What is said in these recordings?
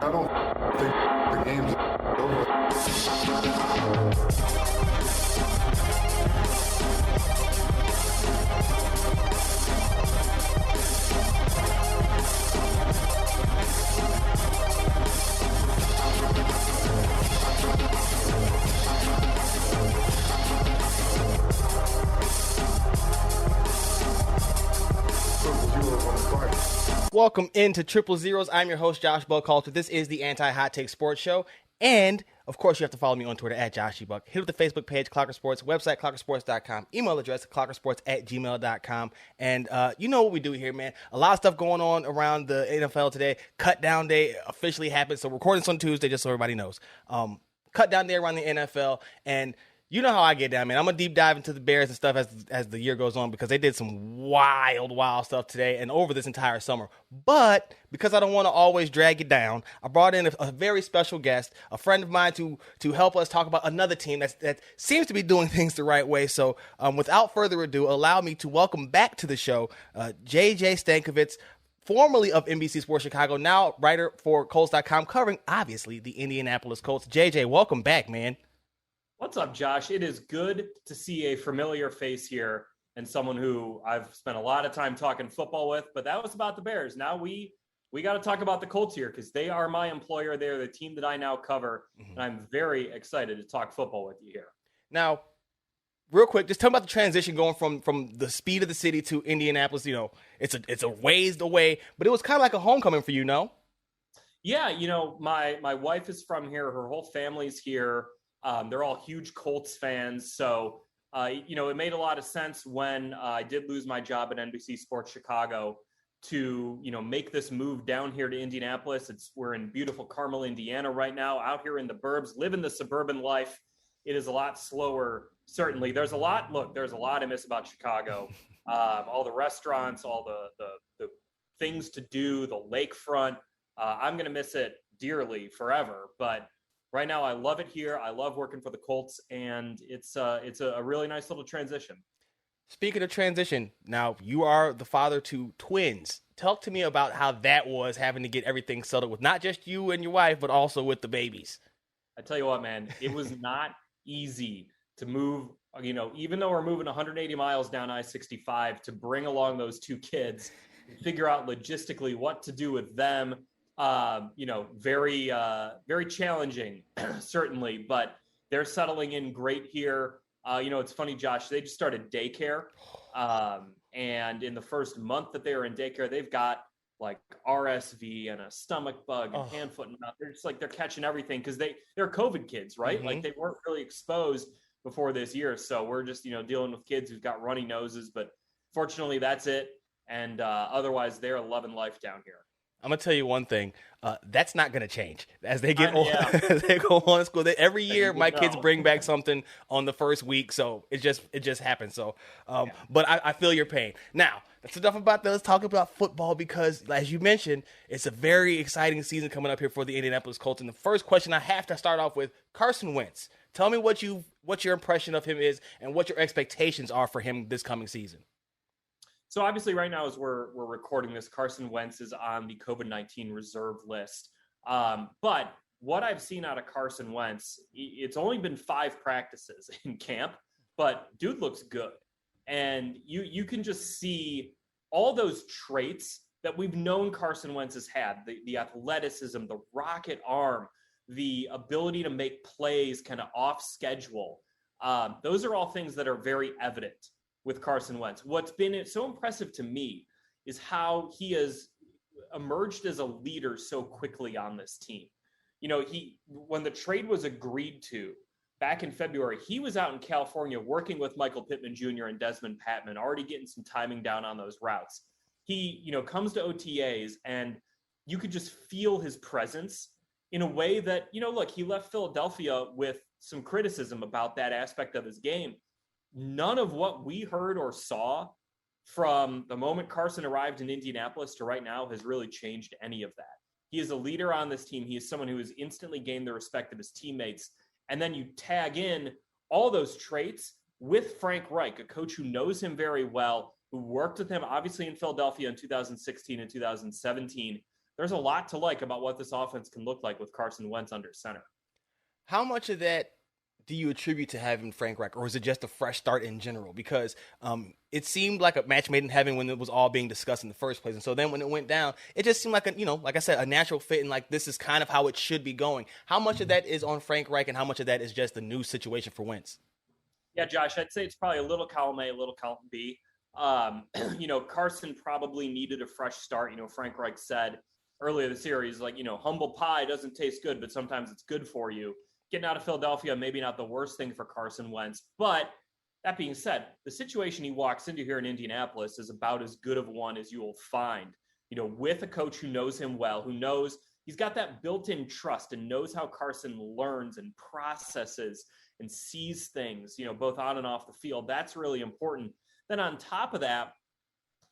I don't think the game's over. Welcome into Triple Zeros. I'm your host, Josh Buckhalter. This is the Anti-Hot Take Sports Show. And, of course, you have to follow me on Twitter at JoshyBuck. Hit up the Facebook page, Clocker Sports, website, clockersports.com, email address, clockersports@gmail.com. And you know what we do here, man. A lot of stuff going on around the NFL today. Cut down day officially happened. So we're recording this on Tuesday, just so everybody knows. Cut down day around the NFL. And you know how I get down, man. I'm going to deep dive into the Bears and stuff as the year goes on because they did some wild stuff today and over this entire summer. But because I don't want to always drag it down, I brought in a very special guest, a friend of mine to help us talk about another team that seems to be doing things the right way. So without further ado, allow me to welcome back to the show JJ Stankevitz, formerly of NBC Sports Chicago, now writer for Colts.com, covering, obviously, the Indianapolis Colts. JJ, welcome back, man. What's up, Josh? It is good to see a familiar face here and someone who I've spent a lot of time talking football with, but that was about the Bears. Now we got to talk about the Colts here because they are my employer. They're the team that I now cover, and I'm very excited to talk football with you here. Now, real quick, just tell me about the transition going from the speed of the city to Indianapolis. You know, it's a ways away, but it was kind of like a homecoming for you, no? Yeah, you know, my wife is from here. Her whole family's here. They're all huge Colts fans. So, it made a lot of sense when I did lose my job at NBC Sports Chicago to, make this move down here to Indianapolis. We're in beautiful Carmel, Indiana right now, out here in the burbs, living the suburban life. It is a lot slower. Certainly. There's a lot I miss about Chicago. All the restaurants, all the things to do, the lakefront. I'm going to miss it dearly forever, but right now, I love it here. I love working for the Colts, and it's a really nice little transition. Speaking of transition, now you are the father to twins. Talk to me about how that was, having to get everything settled with not just you and your wife, but also with the babies. I tell you what, man, it was not easy to move, even though we're moving 180 miles down I-65 to bring along those two kids, figure out logistically what to do with them. Very challenging, certainly, but they're settling in great here. It's funny, Josh, they just started daycare. And in the first month that they were in daycare, they've got like RSV and a stomach bug and hand, foot, and mouth. They're just like, they're catching everything because they're COVID kids, right? Mm-hmm. Like they weren't really exposed before this year. So we're just, dealing with kids who've got runny noses, but fortunately that's it. And otherwise they're loving life down here. I'm gonna tell you one thing. That's not gonna change as they get older. As they go on to school. Every year, my kids bring back something on the first week, so it just happens. So, but I feel your pain. Now, that's enough about that. Let's talk about football because, as you mentioned, it's a very exciting season coming up here for the Indianapolis Colts. And the first question I have to start off with: Carson Wentz. Tell me what your impression of him is, and what your expectations are for him this coming season. So obviously right now as we're recording this, Carson Wentz is on the COVID-19 reserve list. But what I've seen out of Carson Wentz, it's only been 5 practices in camp, but dude looks good. And you can just see all those traits that we've known Carson Wentz has had, the athleticism, the rocket arm, the ability to make plays kind of off schedule. Those are all things that are very evident with Carson Wentz. What's been so impressive to me is how he has emerged as a leader so quickly on this team. When the trade was agreed to back in February, he was out in California working with Michael Pittman Jr. and Desmond Patman, already getting some timing down on those routes. He, comes to OTAs and you could just feel his presence in a way that, look, he left Philadelphia with some criticism about that aspect of his game. None of what we heard or saw from the moment Carson arrived in Indianapolis to right now has really changed any of that. He is a leader on this team. He is someone who has instantly gained the respect of his teammates. And then you tag in all those traits with Frank Reich, a coach who knows him very well, who worked with him obviously in Philadelphia in 2016 and 2017, there's a lot to like about what this offense can look like with Carson Wentz under center. How much of that do you attribute to having Frank Reich, or is it just a fresh start in general? Because it seemed like a match made in heaven when it was all being discussed in the first place. And so then when it went down, it just seemed like like I said, a natural fit, and like this is kind of how it should be going. How much of that is on Frank Reich, and how much of that is just the new situation for Wentz? Yeah, Josh, I'd say it's probably a little column A, a little column B. Carson probably needed a fresh start. Frank Reich said earlier in the series, like, humble pie doesn't taste good, but sometimes it's good for you. Getting out of Philadelphia, maybe not the worst thing for Carson Wentz. But that being said, the situation he walks into here in Indianapolis is about as good of one as you will find, with a coach who knows him well, who knows he's got that built-in trust and knows how Carson learns and processes and sees things, both on and off the field. That's really important. Then on top of that,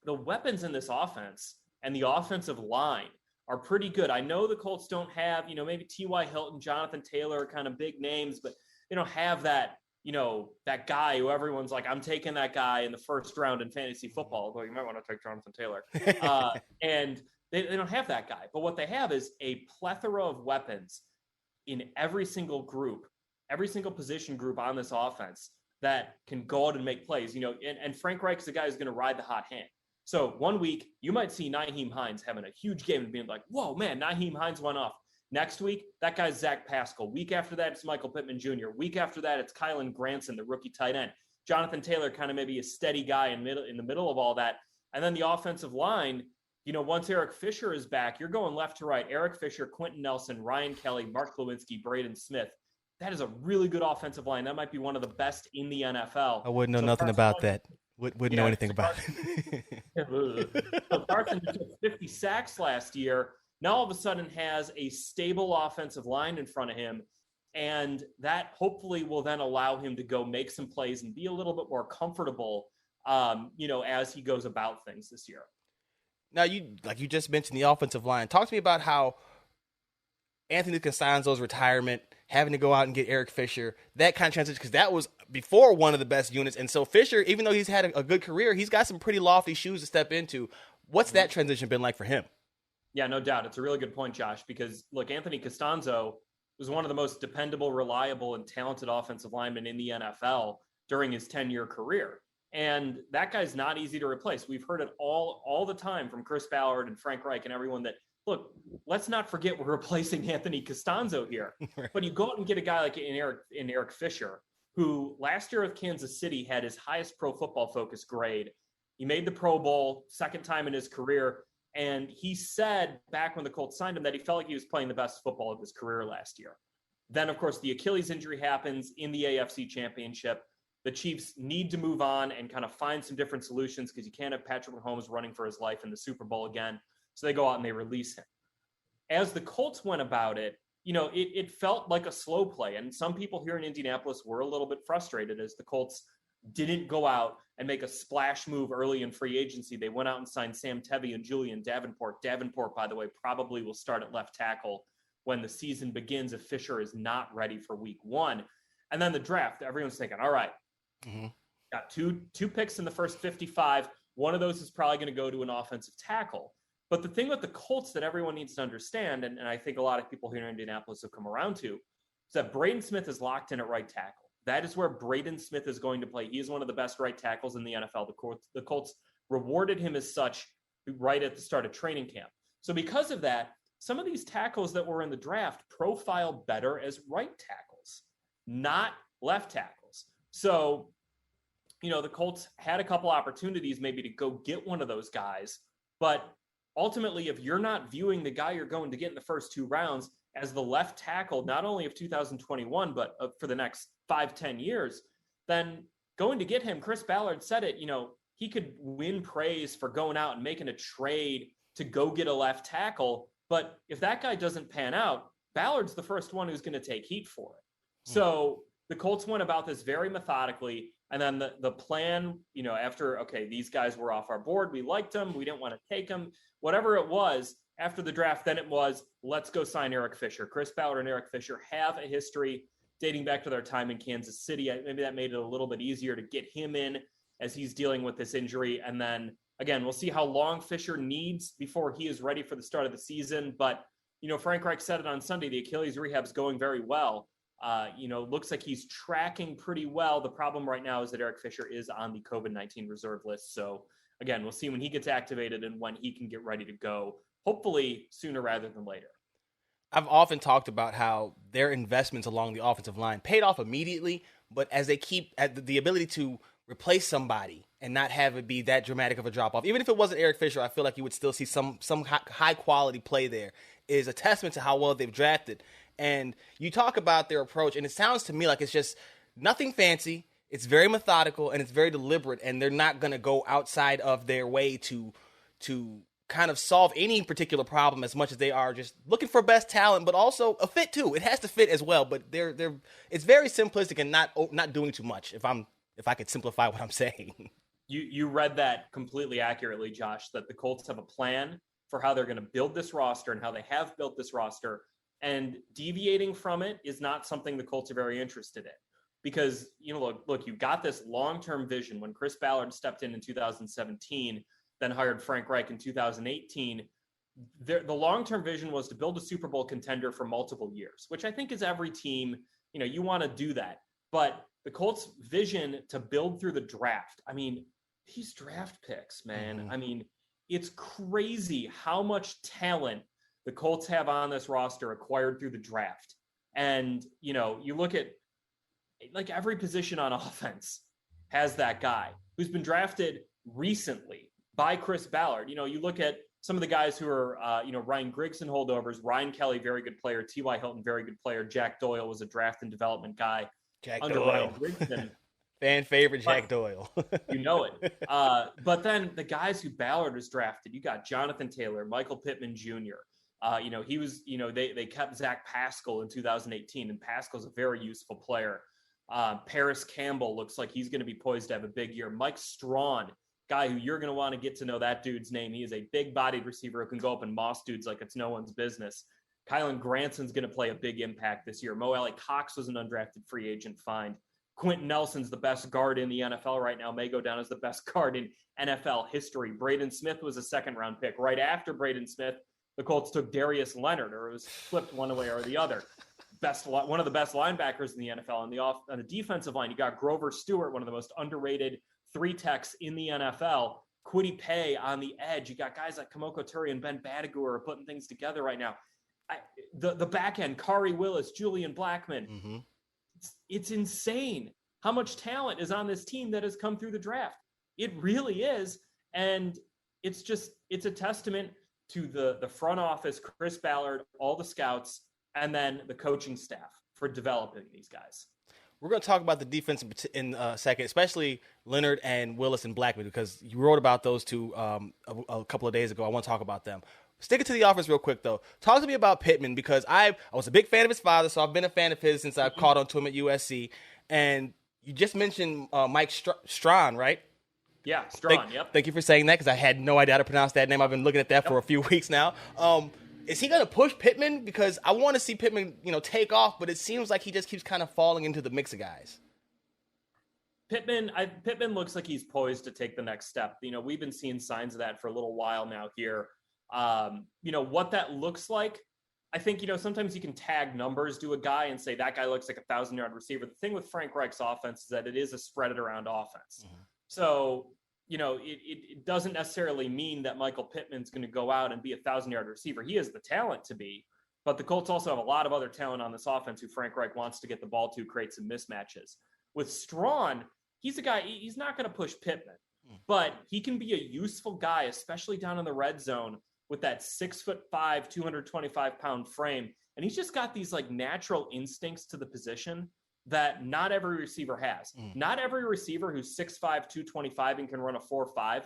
the weapons in this offense and the offensive line are pretty good. I know the Colts don't have, maybe T.Y. Hilton, Jonathan Taylor are kind of big names, but they don't have that, that guy who everyone's like, I'm taking that guy in the first round in fantasy football, although you might want to take Jonathan Taylor. And they don't have that guy. But what they have is a plethora of weapons in every single group, every single position group on this offense that can go out and make plays, and Frank Reich's the guy who's going to ride the hot hand. So 1 week, you might see Nyheim Hines having a huge game and being like, whoa, man, Nyheim Hines went off. Next week, that guy's Zach Pascal. Week after that, it's Michael Pittman Jr. Week after that, it's Kylan Granson, the rookie tight end. Jonathan Taylor, kind of maybe a steady guy in the middle of all that. And then the offensive line, once Eric Fisher is back, you're going left to right. Eric Fisher, Quentin Nelson, Ryan Kelly, Mark Lewinsky, Braden Smith. That is a really good offensive line. That might be one of the best in the NFL. I wouldn't know nothing about that. Wouldn't know anything about it. So Carson took 50 sacks last year. Now all of a sudden has a stable offensive line in front of him. And that hopefully will then allow him to go make some plays and be a little bit more comfortable, as he goes about things this year. Now, you just mentioned the offensive line. Talk to me about how Anthony Costanzo's retirement, having to go out and get Eric Fisher, that kind of transition, because that was before one of the best units. And so Fisher, even though he's had a good career, he's got some pretty lofty shoes to step into. What's that transition been like for him? Yeah, no doubt. It's a really good point, Josh, because look, Anthony Costanzo was one of the most dependable, reliable, and talented offensive linemen in the NFL during his 10-year career. And that guy's not easy to replace. We've heard it all the time from Chris Ballard and Frank Reich and everyone that, look, let's not forget we're replacing Anthony Costanzo here. But you go out and get a guy like Eric Fisher, who last year with Kansas City had his highest Pro Football Focus grade. He made the Pro Bowl, second time in his career. And he said back when the Colts signed him that he felt like he was playing the best football of his career last year. Then, of course, the Achilles injury happens in the AFC Championship. The Chiefs need to move on and kind of find some different solutions because you can't have Patrick Mahomes running for his life in the Super Bowl again. So they go out and they release him. As the Colts went about it, it felt like a slow play. And some people here in Indianapolis were a little bit frustrated as the Colts didn't go out and make a splash move early in free agency. They went out and signed Sam Tevy and Julian Davenport. Davenport, by the way, probably will start at left tackle when the season begins if Fisher is not ready for week 1. And then the draft, everyone's thinking, all right, got two picks in the first 55. One of those is probably going to go to an offensive tackle. But the thing with the Colts that everyone needs to understand, and I think a lot of people here in Indianapolis have come around to, is that Braden Smith is locked in at right tackle. That is where Braden Smith is going to play. He is one of the best right tackles in the NFL. The Colts rewarded him as such right at the start of training camp. So because of that, some of these tackles that were in the draft profile better as right tackles, not left tackles. So, the Colts had a couple opportunities maybe to go get one of those guys, but ultimately, if you're not viewing the guy you're going to get in the first 2 rounds as the left tackle, not only of 2021, but for the next 5-10 years, then going to get him, Chris Ballard said it, he could win praise for going out and making a trade to go get a left tackle. But if that guy doesn't pan out, Ballard's the first one who's going to take heat for it. So the Colts went about this very methodically. And then the plan, after, okay, these guys were off our board. We liked them. We didn't want to take them. Whatever it was after the draft, then it was, let's go sign Eric Fisher. Chris Ballard and Eric Fisher have a history dating back to their time in Kansas City. Maybe that made it a little bit easier to get him in as he's dealing with this injury. And then again, we'll see how long Fisher needs before he is ready for the start of the season. But, Frank Reich said it on Sunday, the Achilles rehab's going very well. Looks like he's tracking pretty well. The problem right now is that Eric Fisher is on the COVID-19 reserve list. So again, we'll see when he gets activated and when he can get ready to go, hopefully sooner rather than later. I've often talked about how their investments along the offensive line paid off immediately, but as they keep at the ability to replace somebody and not have it be that dramatic of a drop off, even if it wasn't Eric Fisher, I feel like you would still see some high quality play there, is a testament to how well they've drafted. And you talk about their approach, and it sounds to me like it's just nothing fancy. It's very methodical and it's very deliberate, and they're not going to go outside of their way to kind of solve any particular problem as much as they are just looking for best talent, but also a fit too. It has to fit as well, but it's very simplistic and not doing too much. If I could simplify what I'm saying. You read that completely accurately, Josh, that the Colts have a plan for how they're going to build this roster and how they have built this roster, and deviating from it is not something the Colts are very interested in. Because, look, you've got this long-term vision. When Chris Ballard stepped in 2017, then hired Frank Reich in 2018, the long-term vision was to build a Super Bowl contender for multiple years, which I think is every team, you want to do that. But the Colts' vision to build through the draft, I mean, these draft picks, man, Mm-hmm. I mean, it's crazy how much talent the Colts have on this roster acquired through the draft. And, you look at, like, every position on offense has that guy who's been drafted recently by Chris Ballard. You look at some of the guys who are, Ryan Grigson holdovers, Ryan Kelly, very good player, T.Y. Hilton, very good player. Jack Doyle was a draft and development guy under Ryan Grigson. Fan favorite Jack Doyle. You know it. But then the guys who Ballard has drafted, you got Jonathan Taylor, Michael Pittman Jr. He was, they kept Zach Pascal in 2018, and Pascal's a very useful player. Paris Campbell looks like he's going to be poised to have a big year. Mike Strawn, guy who you're going to want to get to know that dude's name. He is a big-bodied receiver who can go up and moss dudes like it's no one's business. Kylan Granson's going to play a big impact this year. Mo Alley Cox was an undrafted free agent find. Quentin Nelson's the best guard in the NFL right now, may go down as the best guard in NFL history. Braden Smith was a second-round pick. Right after Braden Smith, the Colts took Darius Leonard, or it was flipped one way or the other. One of the best linebackers in the NFL. On the defensive line, you got Grover Stewart, one of the most underrated three techs in the NFL. Kwity Paye on the edge. You got guys like Kamoko Turi and Ben Badigour are putting things together right now. The back end, Kari Willis, Julian Blackman. Mm-hmm. It's insane how much talent is on this team that has come through the draft. It really is. And it's a testament to the front office, Chris Ballard, all the scouts, and then the coaching staff for developing these guys. We're going to talk about the defense in a second, especially Leonard and Willis and Blackman, because you wrote about those two a couple of days ago. I want to talk about them. Stick it to the offense real quick, though. Talk to me about Pittman, because I was a big fan of his father, so I've been a fan of his since I caught on to him at USC. And you just mentioned Mike Strawn, right? Yeah, Strawn, yep. Thank you for saying that, because I had no idea how to pronounce that name. I've been looking at that for a few weeks now. Is he going to push Pittman? Because I want to see Pittman, take off, but it seems like he just keeps kind of falling into the mix of guys. Pittman looks like he's poised to take the next step. We've been seeing signs of that for a little while now here. What that looks like, I think, sometimes you can tag numbers to a guy and say that guy looks like a 1,000-yard receiver. The thing with Frank Reich's offense is that it is a spread it around offense. Mm-hmm. So, it doesn't necessarily mean that Michael Pittman's going to go out and be a 1,000-yard receiver. He has the talent to be, but the Colts also have a lot of other talent on this offense who Frank Reich wants to get the ball to, create some mismatches. With Strawn, he's a guy, he's not going to push Pittman, but he can be a useful guy, especially down in the red zone with that 6'5", 225-pound frame. And he's just got these like natural instincts to the position that not every receiver has. Not every receiver who's 6'5", 225 and can run a 4.5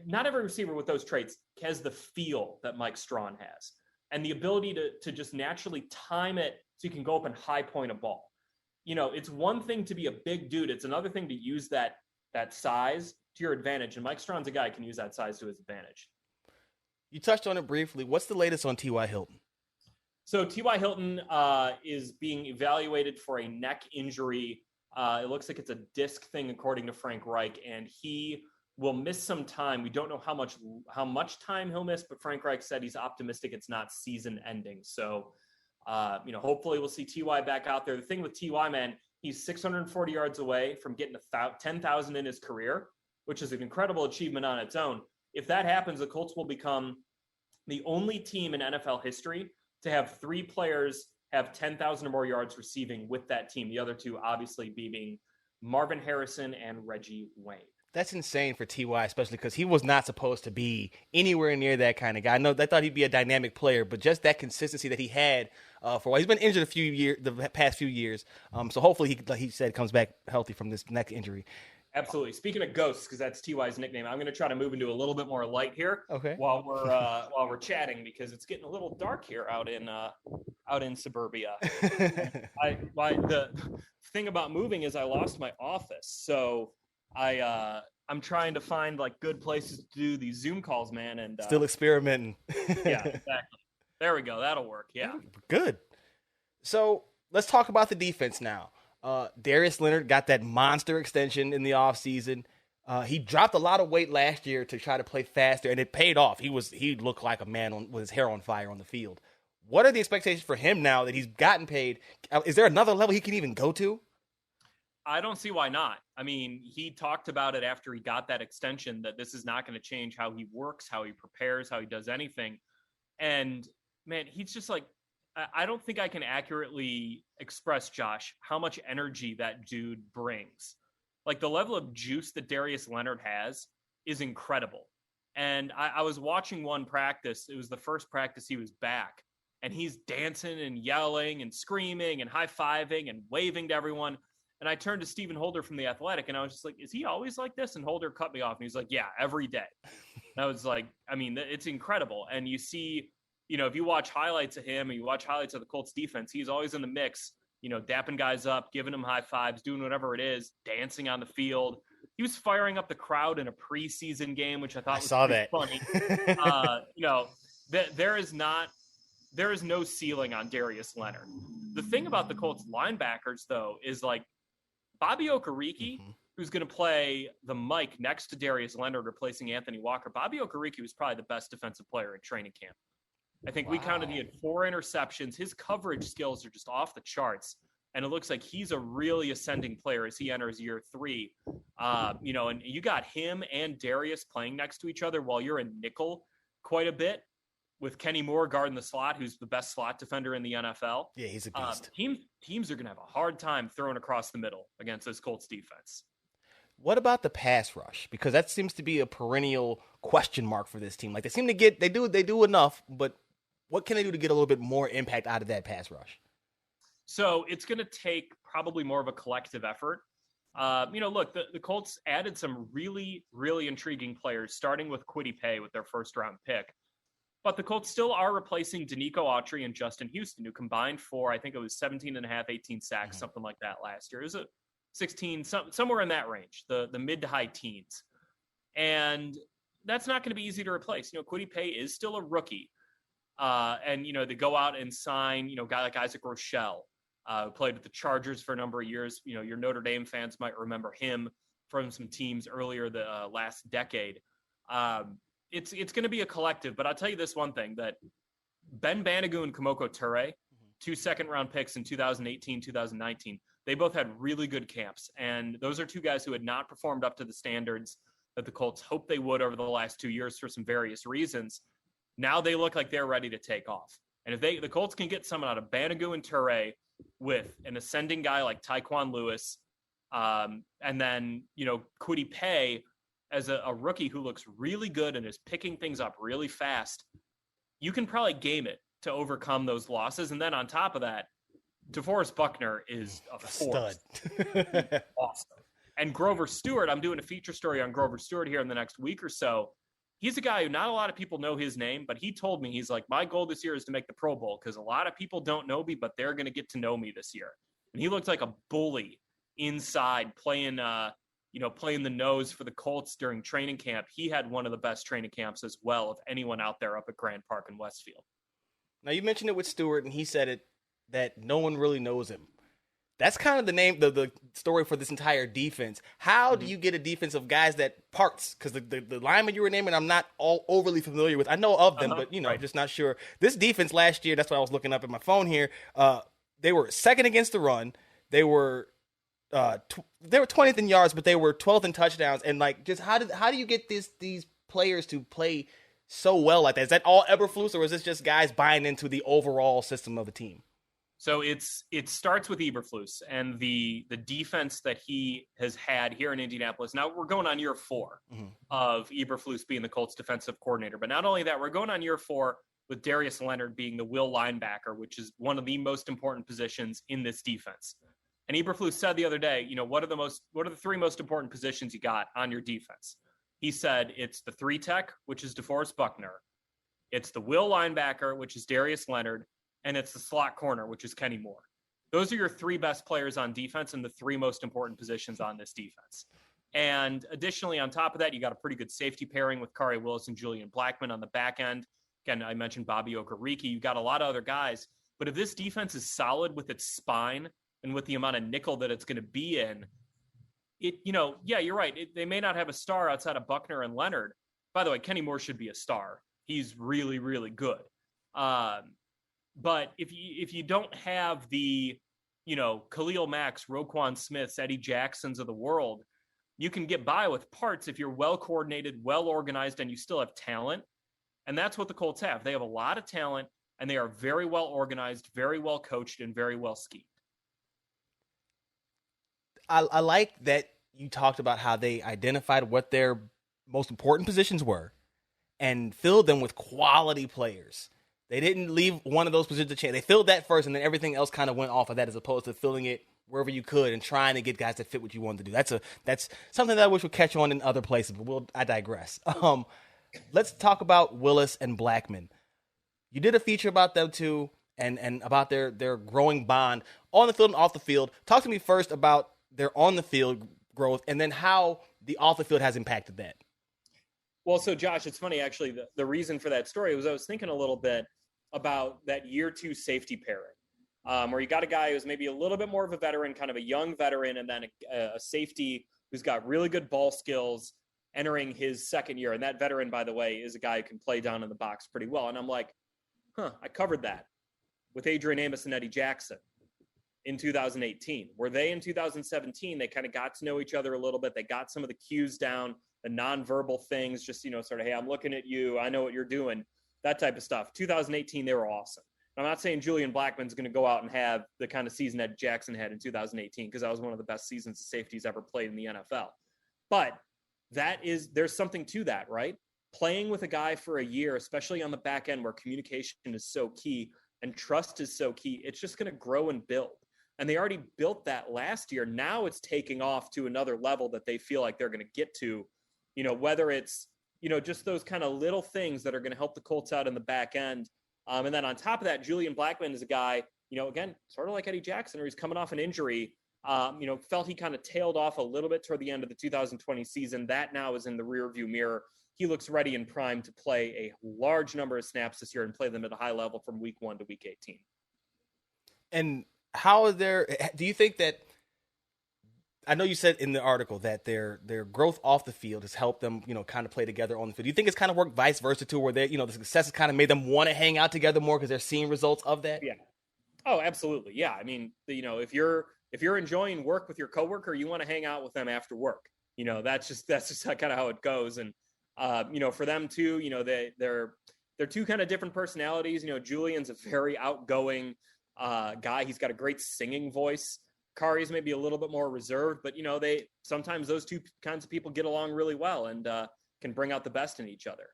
not every receiver with those traits has the feel that Mike Strawn has and the ability to just naturally time it so you can go up and high point a ball. It's one thing to be a big dude. It's another thing to use that size to your advantage. And Mike Strawn's a guy who can use that size to his advantage. You touched on it briefly. What's the latest on T.Y. Hilton? So T.Y. Hilton is being evaluated for a neck injury. It looks like it's a disc thing, according to Frank Reich, and he will miss some time. We don't know how much time he'll miss, but Frank Reich said he's optimistic it's not season ending. So, hopefully we'll see Ty back out there. The thing with Ty, man, he's 640 yards away from getting 10,000 in his career, which is an incredible achievement on its own. If that happens, the Colts will become the only team in NFL history to have 3 players have 10,000 or more yards receiving with that team. The other 2 obviously being Marvin Harrison and Reggie Wayne. That's insane for Ty, especially because he was not supposed to be anywhere near that kind of guy. I know they thought he'd be a dynamic player, but just that consistency that he had for a while. He's been injured the past few years. So hopefully he, like he said, comes back healthy from this neck injury. Absolutely. Speaking of ghosts, because that's Ty's nickname, I'm going to try to move into a little bit more light here. Okay. While we're chatting, because it's getting a little dark here out in suburbia. The thing about moving is I lost my office, so I'm trying to find like good places to do these Zoom calls, man. And still experimenting. Yeah, exactly. There we go. That'll work. Yeah. Good. So let's talk about the defense now. Darius Leonard got that monster extension in the offseason. He dropped a lot of weight last year to try to play faster, and it paid off. He looked like a man with his hair on fire on the field. What are the expectations for him now that he's gotten paid? Is there another level he can even go to? I don't see why not. I mean, he talked about it after he got that extension, that this is not going to change how he works, how he prepares, how he does anything. And man, he's just like, I don't think I can accurately express, Josh, how much energy that dude brings. Like the level of juice that Darius Leonard has is incredible. And I was watching one practice. It was the first practice he was back. And he's dancing and yelling and screaming and high-fiving and waving to everyone. And I turned to Stephen Holder from The Athletic, and I was just like, is he always like this? And Holder cut me off, and he's like, yeah, every day. And I was like, I mean, it's incredible. And you see, if you watch highlights of him and you watch highlights of the Colts defense, he's always in the mix, dapping guys up, giving them high fives, doing whatever it is, dancing on the field. He was firing up the crowd in a preseason game, which I thought was funny. There is no ceiling on Darius Leonard. The thing about the Colts linebackers, though, is like Bobby Okereke, who's going to play the mic next to Darius Leonard, replacing Anthony Walker. Bobby Okereke was probably the best defensive player in training camp. I think we counted, he had 4 interceptions. His coverage skills are just off the charts. And it looks like he's a really ascending player as he enters year 3. And you got him and Darius playing next to each other while you're in nickel quite a bit, with Kenny Moore guarding the slot, who's the best slot defender in the NFL. Yeah, he's a beast. Teams are going to have a hard time throwing across the middle against this Colts defense. What about the pass rush? Because that seems to be a perennial question mark for this team. Like they do enough, but what can they do to get a little bit more impact out of that pass rush? So it's going to take probably more of a collective effort. Look, the Colts added some really, really intriguing players, starting with Kwity Paye with their first-round pick. But the Colts still are replacing Danico Autry and Justin Houston, who combined for, I think it was 17 and a half, 18 sacks, something like that last year. It was a 16, somewhere in that range, the mid to high teens. And that's not going to be easy to replace. Kwity Paye is still a rookie. They go out and sign, a guy like Isaac Rochelle, who played with the Chargers for a number of years. Your Notre Dame fans might remember him from some teams earlier the last decade. It's going to be a collective, but I'll tell you this one thing, that Ben Banogu and Kamoko Toure, 2 second-round picks in 2018, 2019, they both had really good camps. And those are 2 guys who had not performed up to the standards that the Colts hoped they would over the last 2 years for some various reasons. Now they look like they're ready to take off. And if the Colts can get someone out of Banogu and Toure with an ascending guy like Tyquan Lewis, and then, Kwity Paye as a rookie who looks really good and is picking things up really fast, you can probably game it to overcome those losses. And then on top of that, DeForest Buckner is a force. Stud. Awesome. And Grover Stewart, I'm doing a feature story on Grover Stewart here in the next week or so. He's a guy who not a lot of people know his name, but he told me, he's like, my goal this year is to make the Pro Bowl because a lot of people don't know me, but they're going to get to know me this year. And he looked like a bully inside playing the nose for the Colts during training camp. He had one of the best training camps as well of anyone out there up at Grand Park in Westfield. Now, you mentioned it with Stewart, and he said it that no one really knows him. That's kind of the story for this entire defense. How do you get a defense of guys that parts? Because the linemen you were naming, I'm not all overly familiar with. I know of them, but Right. just not sure. This defense last year, that's what I was looking up at my phone here. They were second against the run. They were 20th in yards, but they were 12th in touchdowns. And like, just how do you get these players to play so well like that? Is that all Eberflus, or is this just guys buying into the overall system of the team? So it starts with Eberflus and the defense that he has had here in Indianapolis. Now we're going on year 4 of Eberflus being the Colts defensive coordinator. But not only that, we're going on year 4 with Darius Leonard being the will linebacker, which is one of the most important positions in this defense. And Eberflus said the other day, what are the 3 most important positions you got on your defense? He said it's the 3 tech, which is DeForest Buckner. It's the will linebacker, which is Darius Leonard. And it's the slot corner, which is Kenny Moore. Those are your 3 best players on defense and the 3 most important positions on this defense. And additionally, on top of that, you got a pretty good safety pairing with Kari Willis and Julian Blackmon on the back end. Again, I mentioned Bobby Okereke. You've got a lot of other guys. But if this defense is solid with its spine and with the amount of nickel that it's going to be in, you're right. They may not have a star outside of Buckner and Leonard. By the way, Kenny Moore should be a star. He's really, really good. But if you don't have the, Khalil Macks, Roquan Smiths, Eddie Jacksons of the world, you can get by with parts if you're well coordinated, well organized, and you still have talent. And that's what the Colts have. They have a lot of talent, and they are very well organized, very well coached, and very well schemed. I like that you talked about how they identified what their most important positions were and filled them with quality players. They didn't leave one of those positions to chance. They filled that first, and then everything else kind of went off of that, as opposed to filling it wherever you could and trying to get guys that fit what you wanted to do. That's something that I wish would catch on in other places, but I digress. Let's talk about Willis and Blackmon. You did a feature about them too, and about their growing bond on the field and off the field. Talk to me first about their on the field growth, and then how the off the field has impacted that. Well, so Josh, it's funny actually. The reason for that story was I was thinking a little bit about that year 2 safety pairing, where you got a guy who's maybe a little bit more of a veteran, kind of a young veteran, and then a safety who's got really good ball skills entering his second year. And that veteran, by the way, is a guy who can play down in the box pretty well. And I'm like, I covered that with Adrian Amos and Eddie Jackson in 2018. Were they in 2017? They kind of got to know each other a little bit. They got some of the cues down, the nonverbal things, just, sort of, hey, I'm looking at you. I know what you're doing. That type of stuff. 2018, they were awesome. I'm not saying Julian Blackmon's going to go out and have the kind of season that Jackson had in 2018, because that was one of the best seasons the safeties ever played in the NFL. But there's something to that, right? Playing with a guy for a year, especially on the back end where communication is so key and trust is so key, it's just going to grow and build. And they already built that last year. Now it's taking off to another level that they feel like they're going to get to, whether it's, just those kind of little things that are going to help the Colts out in the back end. And then on top of that, Julian Blackmon is a guy, again, sort of like Eddie Jackson, where he's coming off an injury, felt he kind of tailed off a little bit toward the end of the 2020 season. That now is in the rearview mirror. He looks ready and primed to play a large number of snaps this year and play them at a high level from week 1 to week 18. And do you think that, I know you said in the article that their growth off the field has helped them, kind of play together on the field. Do you think it's kind of worked vice versa too, where the success has kind of made them want to hang out together more because they're seeing results of that? Yeah. Oh, absolutely. Yeah. I mean, if you're enjoying work with your coworker, you want to hang out with them after work. That's just kind of how it goes. And, for them too, they're 2 kind of different personalities. Julian's a very outgoing guy. He's got a great singing voice. Kari's maybe a little bit more reserved, but sometimes those 2 kinds of people get along really well and can bring out the best in each other.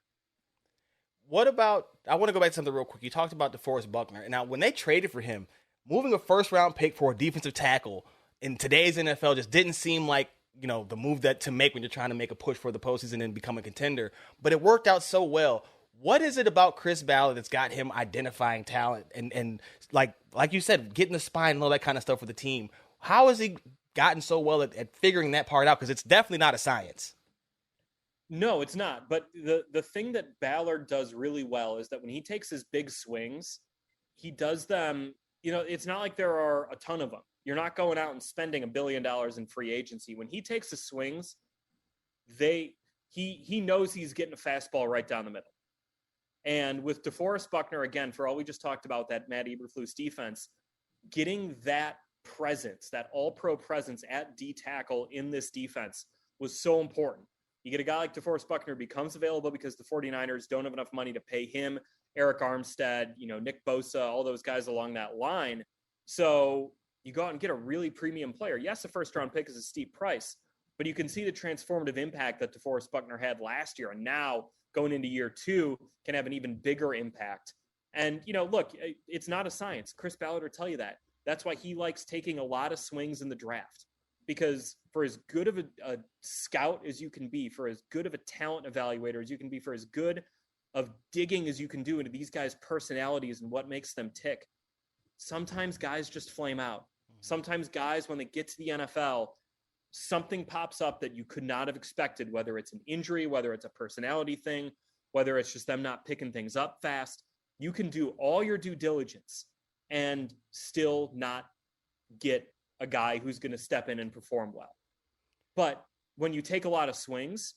What about, I want to go back to something real quick. You talked about DeForest Buckner. And now when they traded for him, moving a first round pick for a defensive tackle in today's NFL just didn't seem like, the move to make when you're trying to make a push for the postseason and become a contender, but it worked out so well. What is it about Chris Ballard that's got him identifying talent and like you said, getting the spine and all that kind of stuff for the team? How has he gotten so well at figuring that part out? Because it's definitely not a science. No, it's not. But the thing that Ballard does really well is that when he takes his big swings, he does them, it's not like there are a ton of them. You're not going out and spending $1 billion in free agency. When he takes the swings, he knows he's getting a fastball right down the middle. And with DeForest, Buckner, again, for all we just talked about, that Matt Eberflus defense, getting that presence, that all-pro presence at D tackle in this defense was so important. You get a guy like DeForest Buckner becomes available because the 49ers don't have enough money to pay him, Eric Armstead, Nick Bosa, all those guys along that line. So you go out and get a really premium player. Yes, the first-round pick is a steep price, but you can see the transformative impact that DeForest Buckner had last year, and now going into year 2 can have an even bigger impact. And, look, it's not a science. Chris Ballard will tell you that. That's why he likes taking a lot of swings in the draft, because for as good of a scout as you can be, for as good of a talent evaluator as you can be, for as good of digging as you can do into these guys' personalities and what makes them tick, sometimes guys just flame out. Sometimes guys, when they get to the NFL, something pops up that you could not have expected, whether it's an injury, whether it's a personality thing, whether it's just them not picking things up fast. You can do all your due diligence and still not get a guy who's going to step in and perform well. But when you take a lot of swings,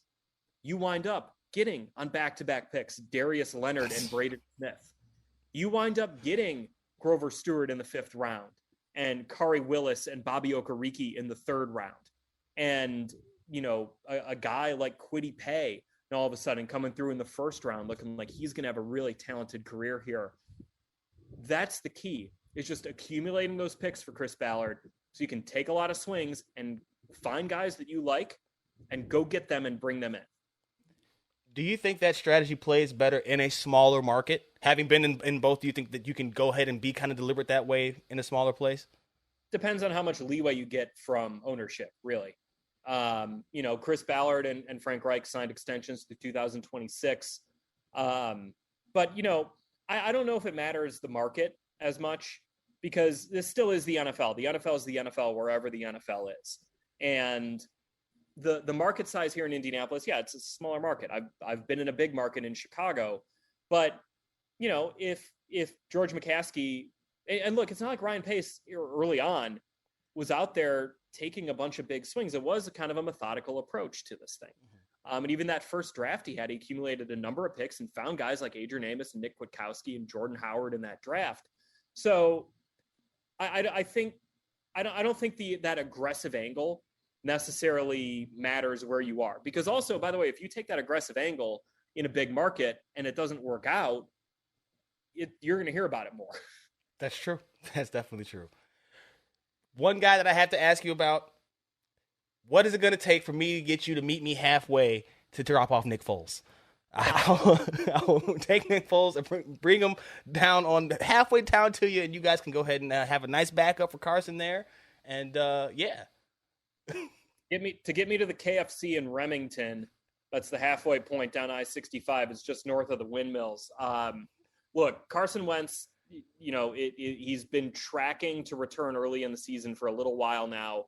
you wind up getting on back-to-back picks, Darius Leonard and Braden Smith. You wind up getting Grover Stewart in the 5th round and Kari Willis and Bobby Okereke in the 3rd round. And, a guy like Kwity Paye, and all of a sudden coming through in the 1st round, looking like he's going to have a really talented career here. That's the key. It's just accumulating those picks for Chris Ballard so you can take a lot of swings and find guys that you like and go get them and bring them in. Do you think that strategy plays better in a smaller market? Having been in both, do you think that you can go ahead and be kind of deliberate that way in a smaller place? Depends on how much leeway you get from ownership, really. Chris Ballard and Frank Reich signed extensions to 2026. But, I don't know if it matters the market as much, because this still is the NFL. The NFL is the NFL wherever the NFL is. And the market size here in Indianapolis, yeah, it's a smaller market. I've been in a big market in Chicago, but if George McCaskey, and look, it's not like Ryan Pace early on was out there taking a bunch of big swings. It was a kind of a methodical approach to this thing. And even that first draft he accumulated a number of picks and found guys like Adrian Amos and Nick Kwiatkowski and Jordan Howard in that draft. So I don't think that aggressive angle necessarily matters where you are, because also, by the way, if you take that aggressive angle in a big market and it doesn't work out, you're going to hear about it more. That's true. That's definitely true. One guy that I have to ask you about, what is it going to take for me to get you to meet me halfway to drop off Nick Foles? I'll take Nick Foles and bring him down on halfway down to you, and you guys can go ahead and have a nice backup for Carson there. And yeah. Get me to the KFC in Remington. That's the halfway point down I-65. It's just north of the windmills. Look, Carson Wentz, he's been tracking to return early in the season for a little while now.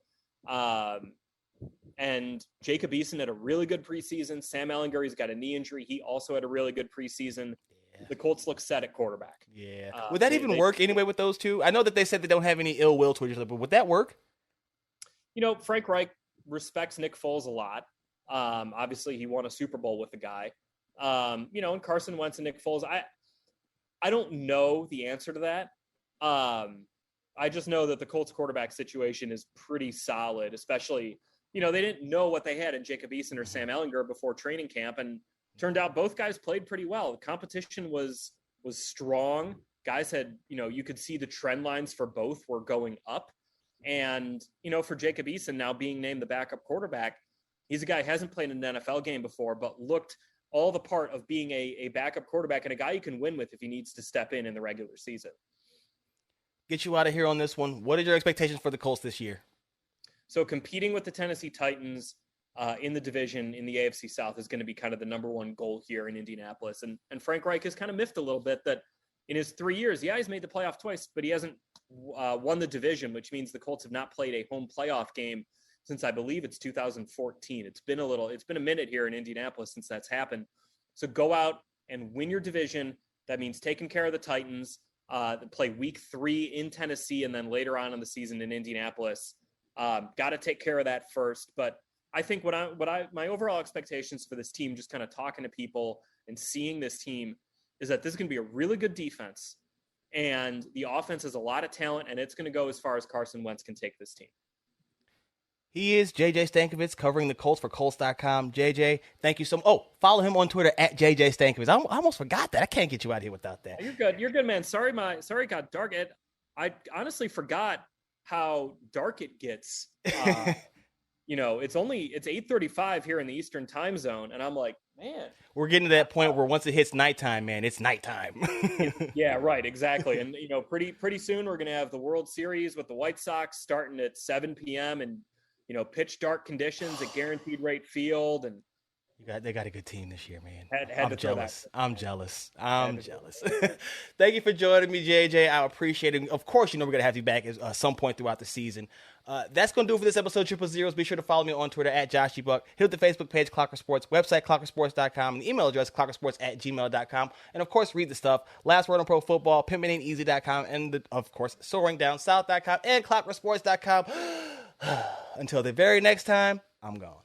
And Jacob Eason had a really good preseason. Sam Ehlinger, he's got a knee injury. He also had a really good preseason. Yeah. The Colts look set at quarterback. Yeah. Would that even work anyway with those two? I know that they said they don't have any ill will towards each other, but would that work? Frank Reich respects Nick Foles a lot. Obviously, he won a Super Bowl with the guy. And Carson Wentz and Nick Foles, I don't know the answer to that. I just know that the Colts quarterback situation is pretty solid, especially, they didn't know what they had in Jacob Eason or Sam Ehlinger before training camp, and turned out both guys played pretty well. The competition was strong. Guys had, you could see the trend lines for both were going up. And, for Jacob Eason now being named the backup quarterback, he's a guy who hasn't played in an NFL game before, but looked all the part of being a backup quarterback and a guy you can win with if he needs to step in the regular season. Get you out of here on this one. What are your expectations for the Colts this year? So competing with the Tennessee Titans in the division in the AFC South is going to be kind of the number one goal here in Indianapolis. And Frank Reich has kind of miffed a little bit that in his 3 years, he's made the playoff twice, but he hasn't won the division, which means the Colts have not played a home playoff game since I believe it's 2014. It's been a minute here in Indianapolis since that's happened. So go out and win your division. That means taking care of the Titans. play week 3 in Tennessee, and then later on in the season in Indianapolis. Got to take care of that first. But I think my overall expectations for this team, just kind of talking to people and seeing this team, is that this is going to be a really good defense, and the offense has a lot of talent, and it's going to go as far as Carson Wentz can take this team. He is JJ Stankevitz, covering the Colts for Colts.com. JJ, thank you so much. Oh, follow him on Twitter at JJ Stankevitz. I almost forgot that. I can't get you out here without that. You're good, man. Sorry it got dark. I honestly forgot how dark it gets. It's 8:35 here in the Eastern time zone, and I'm like, man, we're getting to that point where once it hits nighttime, man, it's nighttime. Yeah, right, exactly. And pretty soon we're gonna have the World Series with the White Sox starting at 7 p.m. and pitch dark conditions at Guaranteed Rate Field, and they got a good team this year, man. I'm jealous. Thank you for joining me, JJ. I appreciate it. Of course, we're going to have you back at some point throughout the season. That's going to do it for this episode of 000. Be sure to follow me on Twitter at JoshyBuck. Hit up the Facebook page, Clocker Sports, website, clockersports.com, and the email address, clockersports@gmail.com. And, of course, read the stuff. Last Word on Pro Football, pimpin'ain'teasy.com, and, of course, soaringdownsouth.com and clockersports.com. Until the very next time, I'm gone.